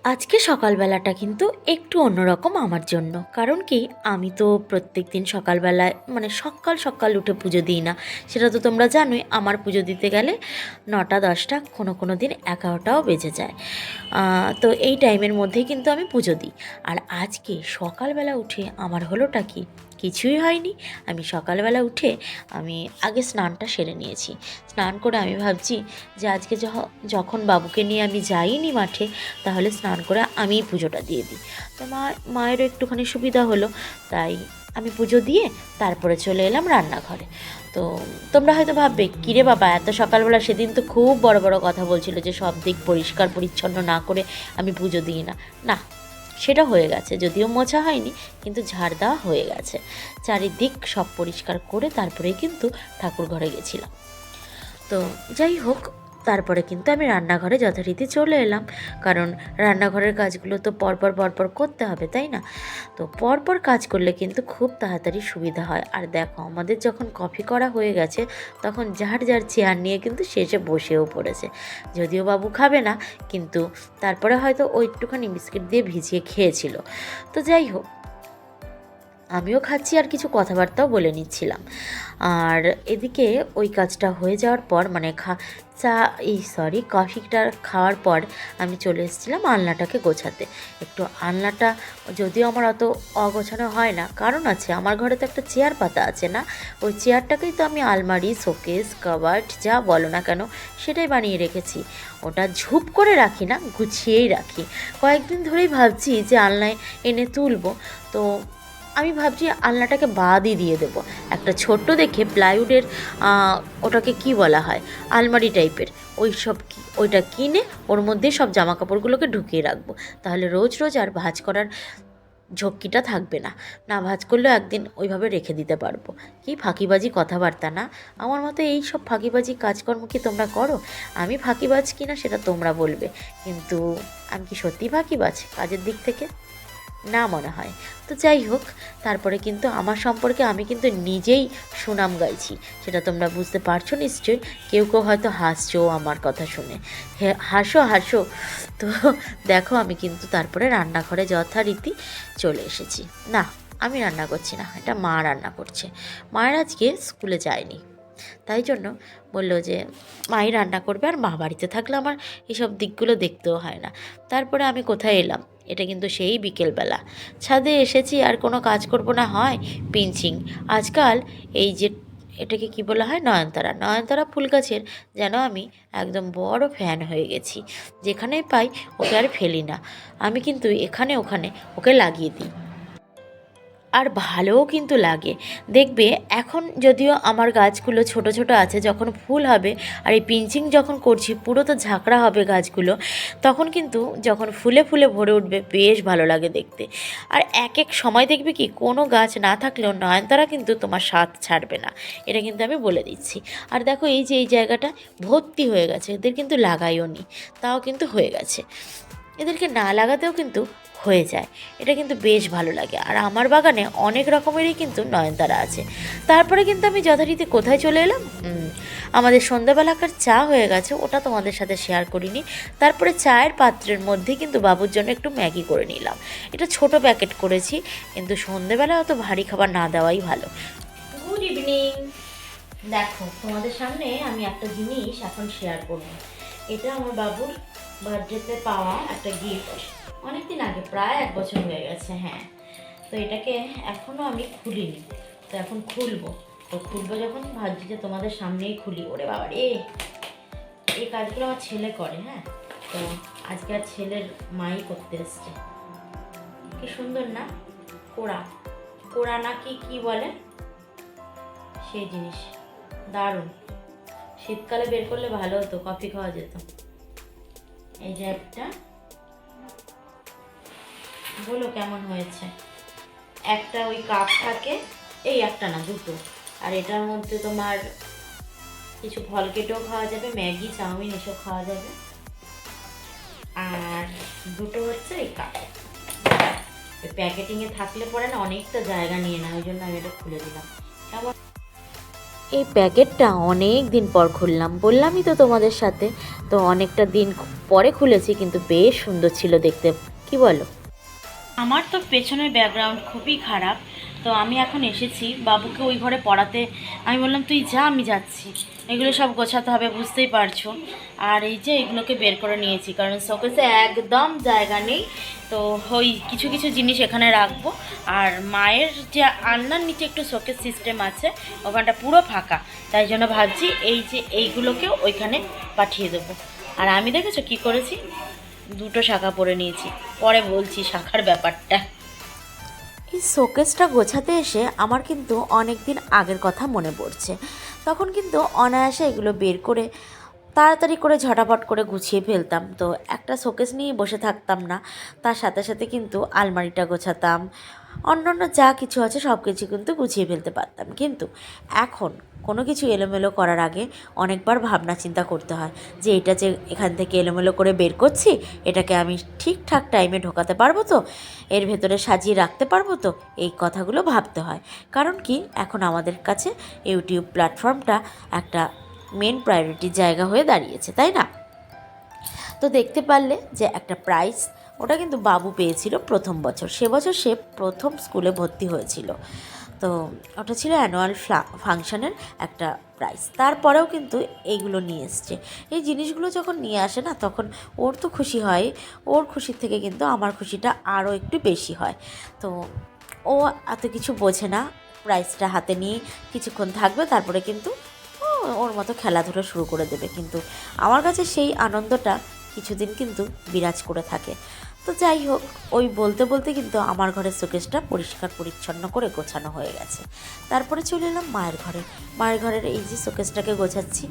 আজকে সকালবেলাটা কিন্তু একটু অন্যরকম আমার জন্য। কারণ কি, আমি তো প্রত্যেকদিন সকালবেলায় মানে সকাল সকাল উঠে পুজো দিই না। সেটা তো তোমরা জানোই, আমার পুজো দিতে গেলে ৯টা ১০টা, কোনো দিন ১১টাও বেজে যায়। তো এই টাইমের মধ্যেই কিন্তু আমি পুজো দিই। আর আজকে সকালবেলা উঠে আমার হলোটা কি, কিছুই হয়নি। আমি সকালবেলা উঠে আমি আগে স্নানটা সেরে নিয়েছি। স্নান করে আমি ভাবছি যে আজকে যখন বাবুকে নিয়ে আমি যাইনি মাঠে, তাহলে স্নান করে আমিই পুজোটা দিয়ে দিই। তো মায়েরও একটুখানি সুবিধা হলো। তাই আমি পুজো দিয়ে তারপরে চলে এলাম রান্নাঘরে। তো তোমরা হয়তো ভাববে, কিরে বাবা, এত সকালবেলা? সেদিন তো খুব বড় বড় কথা বলছিল যে সব দিক পরিষ্কার পরিচ্ছন্ন না করে আমি পুজো দিই না। না, সেটা হয়ে গেছে, যদিও মোছা হয়নি, কিন্তু ঝাড় দেওয়া হয়ে গেছে। চারিদিক সব পরিষ্কার করে তারপরেই কিন্তু ঠাকুর ঘরে গেছিলাম। তো যাই হোক, তারপরে কিন্তু আমি রান্নাঘরে যথারীতি চলে এলাম। কারণ রান্নাঘরের কাজগুলো তো পরপর পরপর করতে হবে, তাই না? তো পরপর কাজ করলে কিন্তু খুব তাড়াতাড়ি সুবিধা হয়। আর দেখো, আমাদের যখন কফি করা হয়ে গেছে, তখন যার যার চেয়ার নিয়ে কিন্তু শেষে বসেও পড়েছে। যদিও বাবু খাবে না, কিন্তু তারপরে হয়তো ওই একটুখানি বিস্কিট দিয়ে ভিজিয়ে খেয়েছিল। তো যাই হোক, আমিও খাচ্ছি আর কিছু কথাবার্তাও বলে নিচ্ছিলাম। আর এদিকে ওই কাজটা হয়ে যাওয়ার পর মানে কফিটা খাওয়ার পর আমি চলে এসেছিলাম আলনাটাকে গোছাতে। একটু আলনাটা যদিও আমার অত অগোছানো হয় না, কারণ আছে, আমার ঘরে তো একটা চেয়ার পাতা আছে না। ওই চেয়ারটাকেই তো আমি আলমারি, শোকেস, কাবার্ড যা বলো না কেন সেটাই বানিয়ে রেখেছি। ওটা ঝুপ করে রাখি না, গুছিয়েই রাখি। কয়েকদিন ধরেই ভাবছি যে আলনায় এনে তুলবো। তো আমি ভাবছি আলনাটাকে বাদই দিয়ে দেবো। একটা ছোট্ট দেখে প্লাইউডের, ওটাকে কি বলা হয়, আলমারি টাইপের, ওইটা কিনে ওর মধ্যে সব জামা কাপড়গুলোকে ঢুকিয়ে রাখবো। তাহলে রোজ রোজ আর ভাঁজ করার ঝক্কিটা থাকবে না। না ভাঁজ করলেও একদিন ওইভাবে রেখে দিতে পারবো। কি ফাঁকিবাজি কথাবার্তা না? আমার মতো এই সব ফাঁকিবাজি কাজকর্ম কি তোমরা করো? আমি ফাঁকিবাজ কিনা সেটা তোমরা বলবে, কিন্তু আমি কি সত্যি ফাঁকিবাজ কাজের দিক থেকে? না মনে হয়। তো যাই হোক, তারপরে কিন্তু আমার সম্পর্কে আমি কিন্তু নিজেই সুনাম গাইছি, সেটা তোমরা বুঝতে পারছো নিশ্চয়ই। কেউ কেউ হয়তো হাসছো আমার কথা শুনে। হাসো হাসো। তো দেখো, আমি কিন্তু তারপরে রান্নাঘরে যথারীতি চলে এসেছি। না, আমি রান্না করছি না, এটা মা রান্না করছে। মায়ের আজকে স্কুলে যায়নি, তাই জন্য বললো যে মাই রান্না করবে, আর মা বাড়িতে থাকলে আমার এসব দিকগুলো দেখতেও হয় না। তারপরে আমি কোথায় এলাম, এটা কিন্তু সেই বিকেলবেলা। ছাদে এসেছি, আর কোনো কাজ করব না হয় পিঞ্চিং। আজকাল এই যে এটাকে কি বলা হয়, নয়নতারা, নয়নতারা ফুল গাছের যেন আমি একদম বড় ফ্যান হয়ে গেছি। যেখানেই পাই ওকে আর ফেলি না, আমি কিন্তু এখানে ওখানে ওকে লাগিয়ে দিই। আর ভালোও কিন্তু লাগে। দেখবে, এখন যদিও আমার গাছগুলো ছোট ছোট আছে, যখন ফুল হবে আর এই পিঞ্চিং যখন করছি পুরো তো ঝাঁকড়া হবে গাছগুলো, তখন কিন্তু যখন ফুলে ফুলে ভরে উঠবে বেশ ভালো লাগে দেখতে। আর এক এক সময় দেখবে কি, কোনো গাছ না থাকলেও নয়নতারা কিন্তু তোমার স্বাদ ছাড়বে না, এটা কিন্তু আমি বলে দিচ্ছি। আর দেখো, এই যে এই জায়গাটা ভর্তি হয়ে গেছে, এদের কিন্তু লাগাইও নি, তাও কিন্তু হয়ে গেছে। এদেরকে না লাগাতেও কিন্তু হয়ে যায়, এটা কিন্তু বেশ ভালো লাগে। আর আমার বাগানে অনেক রকমেরই কিন্তু নয়নতারা আছে। তারপরে কিন্তু আমি যথারীতি কোথায় চলে এলাম, আমাদের সন্ধ্যাবেলাকার চা হয়ে গেছে, ওটা তোমাদের সাথে শেয়ার করিনি। তারপরে চায়ের পাত্রের মধ্যে কিন্তু বাবুর জন্য একটু ম্যাগি করে নিলাম। এটা ছোট প্যাকেট করেছি, কিন্তু সন্ধ্যেবেলা অত ভারী খাবার না দেওয়াই ভালো। Good evening. দেখো, তোমাদের সামনে আমি একটা জিনিস এখন শেয়ার করব। এটা আমার বাবুর বার্থডেতে পাওয়া একটা গিফট, অনেকদিন আগে, প্রায় 1 বছর হয়ে গেছে। হ্যাঁ, তো এটাকে এখনও আমি খুলিনি, তো এখন খুলবো। তো খুলবো যখন ভাবছি যে তোমাদের সামনেই খুলি। ওরে বাবা রে, এই কাজগুলো আমার ছেলে করে। হ্যাঁ, তো আজকে আর ছেলের মাই করতে এসছে। কি সুন্দর না, কোড়া কোড়া না কি বলে সেই জিনিস, দারুণ। শীতকালে বের করলে ভালো হতো, কফি খাওয়া যেত। এই যে একটা, বলো কেমন হয়েছে। একটা ওই কাপ থাকে, এই একটা না, দুটো। আর এটার মধ্যে তোমার কিছু ফল কেটেও খাওয়া যাবে, ম্যাগি, চাউমিন এসব খাওয়া যাবে। আর দুটো হচ্ছে এই কাপ। প্যাকেটিংয়ে থাকলে পরে না অনেকটা জায়গা নিয়ে নেয়, ওই জন্য আমি এটা খুলে দিলাম। কেমন এই প্যাকেটটা অনেক দিন পর খুললাম, বললামই তো তোমাদের সাথে। তো অনেকটা দিন পরে খুলেছি, কিন্তু বেশ সুন্দর ছিল দেখতে, কি বলো? আমার তো পেছনের ব্যাকগ্রাউন্ড খুবই খারাপ। তো আমি এখন এসেছি বাবুকে ওই ঘরে পড়াতে। আমি বললাম তুই যা, আমি যাচ্ছি, এগুলো সব গোছাতে হবে, বুঝতেই পারছো। আর এই যে এগুলোকে বের করে নিয়েছি, কারণ শোকেসে একদম জায়গা নেই। তো ওই কিছু কিছু জিনিস এখানে রাখবো। আর মায়ের যে আলনার নিচে একটু শোকেস সিস্টেম আছে, ওখানটা পুরো ফাঁকা। তাই জন্য ভাবছি এই যে এইগুলোকেও ওইখানে পাঠিয়ে দেবো। আর আমি দেখেছো কি করেছি, দুটো শাখা পরে নিয়েছি, পরে বলছি শাখার ব্যাপারটা। এই শোকেসটা গোছাতে এসে আমার কিন্তু অনেক দিন আগের কথা মনে পড়ছে। তখন কিন্তু অনায়াসে এগুলো বের করে তাড়াতাড়ি করে ঝটাপট করে গুছিয়ে ফেলতাম। তো একটা শোকেস নিয়ে বসে থাকতাম না, তার সাথে সাথে কিন্তু আলমারিটা গোছাতাম, অন্যান্য যা কিছু আছে সব কিছু কিন্তু গুছিয়ে ফেলতে পারতাম। কিন্তু এখন কোনো কিছু এলোমেলো করার আগে অনেকবার ভাবনা চিন্তা করতে হয় যে এটা যে এখান থেকে এলোমেলো করে বের করছি, এটাকে আমি ঠিকঠাক টাইমে ঢোকাতে পারবো তো, এর ভেতরে সাজিয়ে রাখতে পারবো তো, এই কথাগুলো ভাবতে হয়। কারণ কি, এখন আমাদের কাছে ইউটিউব প্ল্যাটফর্মটা একটা মেন প্রায়োরিটির জায়গা হয়ে দাঁড়িয়েছে, তাই না? তো দেখতে পারলে যে একটা প্রাইজ, ওটা কিন্তু বাবু পেয়েছিল প্রথম বছর, সে বছর সে প্রথম স্কুলে ভর্তি হয়েছিল। তো ওটা ছিল অ্যানুয়াল ফাংশনের একটা প্রাইজ। তারপরেও কিন্তু এইগুলো নিয়ে এসছে। এই জিনিসগুলো যখন নিয়ে আসে না, তখন ওর তো খুশি হয়, ওর খুশির থেকে কিন্তু আমার খুশিটা আরও একটু বেশি হয়। তো ও এত কিছু বোঝে না, প্রাইজটা হাতে নিয়ে কিছুক্ষণ থাকবে, তারপরে কিন্তু ওর মতো খেলাধুলো শুরু করে দেবে। কিন্তু আমার কাছে সেই আনন্দটা কিছুদিন কিন্তু বিরাজ করে থাকে। তো যাই হোক, ওই বলতে বলতে কিন্তু আমার ঘরের শোকেসটা পরিষ্কার পরিচ্ছন্ন করে গোছানো হয়ে গেছে। তারপরে চলে এলাম মায়ের ঘরে। মায়ের ঘরের এই যে শোকেসটাকে গোছাচ্ছি,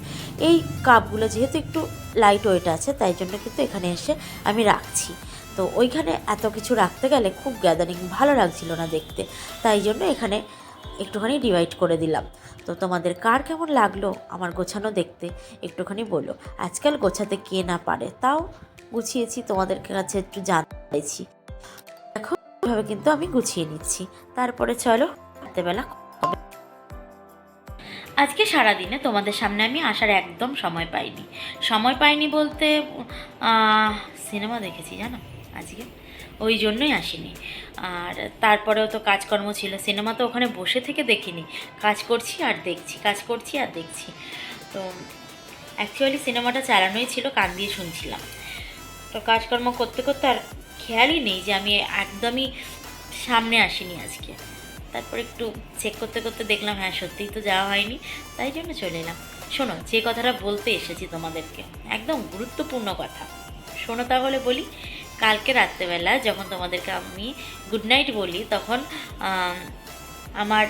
এই কাপগুলো যেহেতু একটু লাইট ওয়েট আছে, তাই জন্য কিন্তু এখানে এসে আমি রাখছি। তো ওইখানে এত কিছু রাখতে গেলে খুব গ্যাদারিং ভালো লাগছিল না দেখতে, তাই জন্য এখানে একটুখানি ডিভাইড করে দিলাম। তো তোমাদের কার কেমন লাগলো আমার গোছানো দেখতে একটুখানি বলো। আজকাল গোছাতে কে না পারে, তাও গুছিয়েছি, তোমাদের কাছে একটু জানতে চাইছি। দেখো এভাবে কিন্তু আমি গুছিয়ে নিচ্ছি। তারপরে চলো রাতেবেলা। আজকে সারাদিনে তোমাদের সামনে আমি আসার একদম সময় পাইনি। সময় পাইনি বলতে সিনেমা দেখেছি জানো আজকে, ওই জন্যই আসিনি। আর তারপরেও তো কাজকর্ম ছিল, সিনেমা তো ওখানে বসে থেকে দেখিনি, কাজ করছি আর দেখছি, কাজ করছি আর দেখছি। তো অ্যাকচুয়ালি সিনেমাটা চালানোই ছিল, কান দিয়ে শুনছিলাম। তো কাজকর্ম করতে করতে আর খেয়ালই নেই যে আমি একদমই সামনে আসিনি আজকে। তারপর একটু চেক করতে করতে দেখলাম হ্যাঁ সত্যিই তো যাওয়া হয়নি, তাই জন্য চলে এলাম। শোনো, যে কথাটা বলতে এসেছি তোমাদেরকে, একদম গুরুত্বপূর্ণ কথা, শোনো তাহলে বলি। কালকে রাত্রেবেলা যখন তোমাদেরকে আমি গুড নাইট বলি, তখন আমার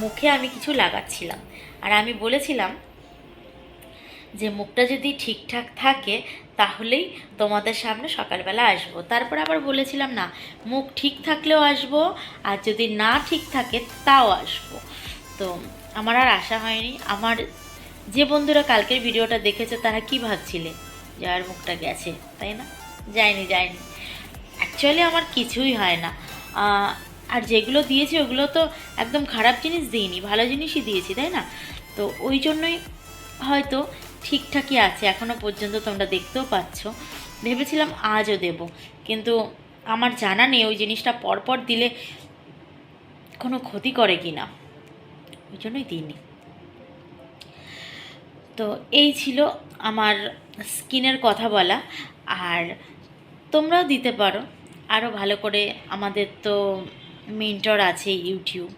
মুখে আমি কিছু লাগাচ্ছিলাম। আর আমি বলেছিলাম যে মুখটা যদি ঠিকঠাক থাকে তাহলেই তোমাদের সামনে সকালবেলা আসবো। তারপর আবার বলেছিলাম না, মুখ ঠিক থাকলেও আসবো, আর যদি না ঠিক থাকে তাও আসবো। তো আমার আর আশা হয়নি। আমার যে বন্ধুরা কালকের ভিডিওটা দেখেছে তারা কি ভাবছিলে, যে আর মুখটা গেছে, তাই না? যায়নি যায়নি, অ্যাকচুয়ালি আমার কিছুই হয় না। আর যেগুলো দিয়েছি ওগুলো তো একদম খারাপ জিনিস দিইনি, ভালো জিনিসই দিয়েছি, তাই না? তো ওই জন্যই হয়তো ঠিকঠাকই আছে এখনও পর্যন্ত, তোমরা দেখতেও পাচ্ছ। ভেবেছিলাম আজও দেব, কিন্তু আমার জানা নেই ওই জিনিসটা পরপর দিলে কোনো ক্ষতি করে কি না, ওই জন্যই দিইনি। তো এই ছিল আমার স্কিনের কথা বলা। আর তোমরাও দিতে পারো আরও ভালো করে। আমাদের তো মেন্টর আছে ইউটিউব,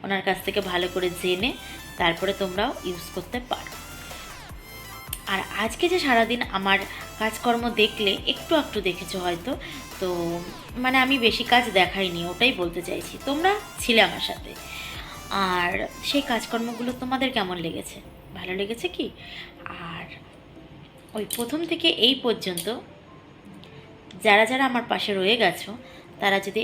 ওনার কাছ থেকে ভালো করে জেনে তারপরে তোমরাও ইউজ করতে পারো। আর আজকে যে সারাদিন আমার কাজকর্ম দেখলে একটু একটু দেখেছো হয়তো, তো মানে আমি বেশি কাজ দেখাইনি, ওটাই বলতে চাইছি। তোমরা ছিলে আমার সাথে। আর সেই কাজকর্মগুলো তোমাদের কেমন লেগেছে, ভালো লেগেছে কি? আর ওই প্রথম থেকে এই পর্যন্ত যারা যারা আমার পাশে রয়ে গেছো, তারা যদি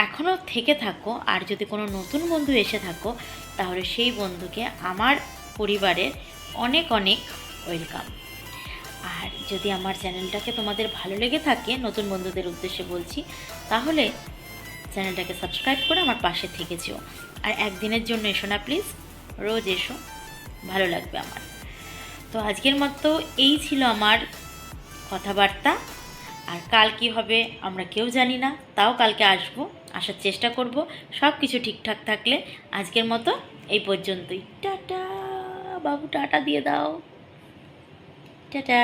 এখনও থেকে থাকো, আর যদি কোনো নতুন বন্ধু এসে থাকো, তাহলে সেই বন্ধুকে আমার পরিবারের অনেক অনেক ওয়েলকাম। আর যদি আমার চ্যানেলটাকে তোমাদের ভালো লেগে থাকে, নতুন বন্ধুদের উদ্দেশ্যে বলছি, তাহলে চ্যানেলটাকে সাবস্ক্রাইব করে আমার পাশে থেকে যেও। আর একদিনের জন্য এসো না প্লিজ, রোজ এসো। ভালো লাগবে আমার। তো আজকের মতো এই ছিল আমার কথাবার্তা। আর কাল কী হবে আমরা কেউ জানি না, তাও কালকে আসবো, আসার চেষ্টা করব সব কিছু ঠিকঠাক থাকলে। আজকের মতো এই পর্যন্তই। টাটা বাবু, টাটা দিয়ে দাও। টাটা।